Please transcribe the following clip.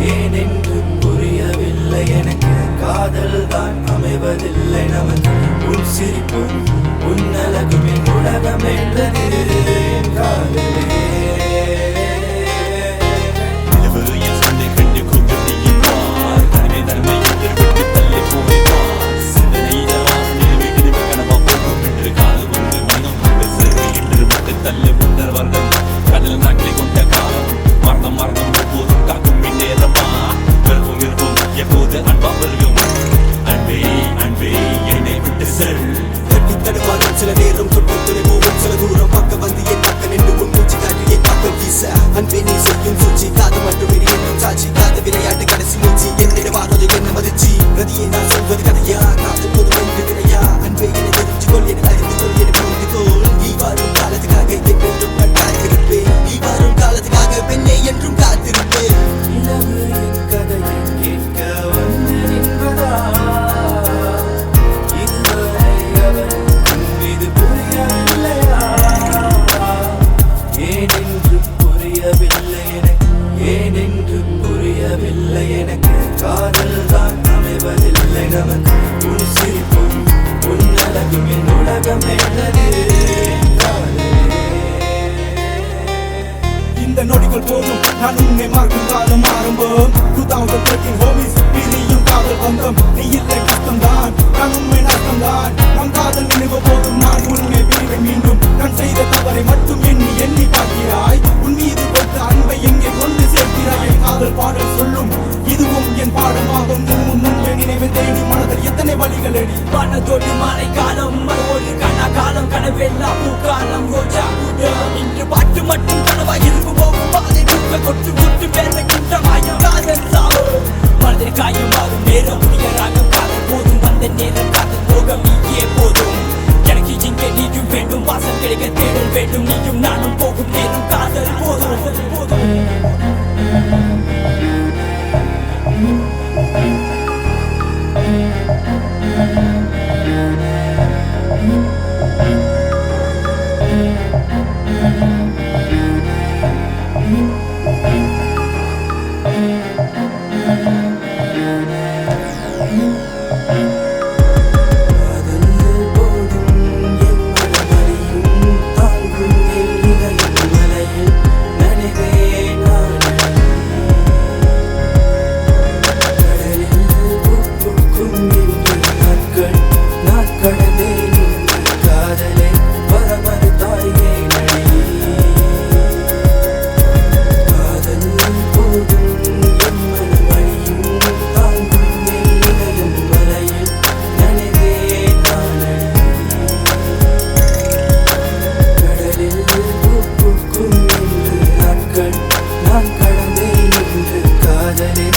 ஏனென்று புரியவில்லை எனக்கு காதல் தான் அமைவதில்லை நமக்கு உன் சிரிப்பும் உன் அழகும் என் உலகம் என்றது என் காதலே சில நேரம் துன்பத்திலே போகும் சில தூரம் பக்க வந்து என் பக்கம் நின்று உன் மூச்சு காட்டியை பக்கம் வீச அன்பே நீ செய்யும் சூழ்ச்சி காது மட்டும் என்னும் சாட்சி காத விளையாட்டு கடைசி மூச்சு என்னிட வாழ்வதை என்ன மதிச்சி ரதியை நான் சொல்வது கதையா காதல் போதும் என்று வினையா அன்பே என்னை தெரிஞ்சு கொள் என்னை அறிந்து கொள் என்னை புரிந்து கொள் நீ வாரும் காலத்துக்காக என்றும் நான் காத்திருப்பேன் நீ வாரும் காலத்துக்காக பெண்ணே என்றும் காத்திருப்பேன் நிலவு என் கதையை கேட்க வந்து நின்பதா இதுவரை அவர் இது புரியவில்லையா ஏனென்று புரியவில்லை எனக்கு ஏனென்று புரியவில்லை எனக்கு காதல் தான் அமைவதில்லை நமக்கு உன் சிரிப்பும் உன் அழகும் என் உலகம் என்னது இந்த நொடிகள் போதும் நான் உன்னை மார்க்கும் காலம் ஆரம்பம் 2013 ஹோமிஸ் பிரியும் காதல் பந்தம் நீ இல்லை கஷ்டம்தான் நான் உண்மை நஷ்டம்தான் நம் காதல் நினைவு போதும் நான் உன்னை பிரிவை மீண்டும் நான் செய்த தவறை மட்டும் எண்ணி எண்ணி பார்க்கிறாய் உன் மீது கொடுத்த அன்பை எங்கே கொண்டு சேர்க்கிறாய் காதல் பாடல் சொல்லும் இதுவும் என் பாடமாகும் முன்பே நினைவை தேடி மனதில் எத்தனை வழிகள் அடி மனதோடு மழை காலம் ஒரு கனா காலம் கனவெல்லாம் பூக்காலம் ரோஜா கூட்டம் இன்று பாட்டு மட்டும் கனவாய் இருந்து போகும் பாதை பூக்க கொட்டு கொட்டு வேற குற்றமாயும் காதல் சாவு மனதில் காயம் மாறும் நேரம் உயராக காதல் போதும் வந்த நேரம் காதல் போக நீயே போதும் எனக்கு இங்கே நீயும் வேண்டும் வாசல் கிடைக்க தேடல் வேண்டும் நீயும் நானும் போகும் நேரம் காதல் போதும் போதும் நான் கடந்தேன் என்று காதலே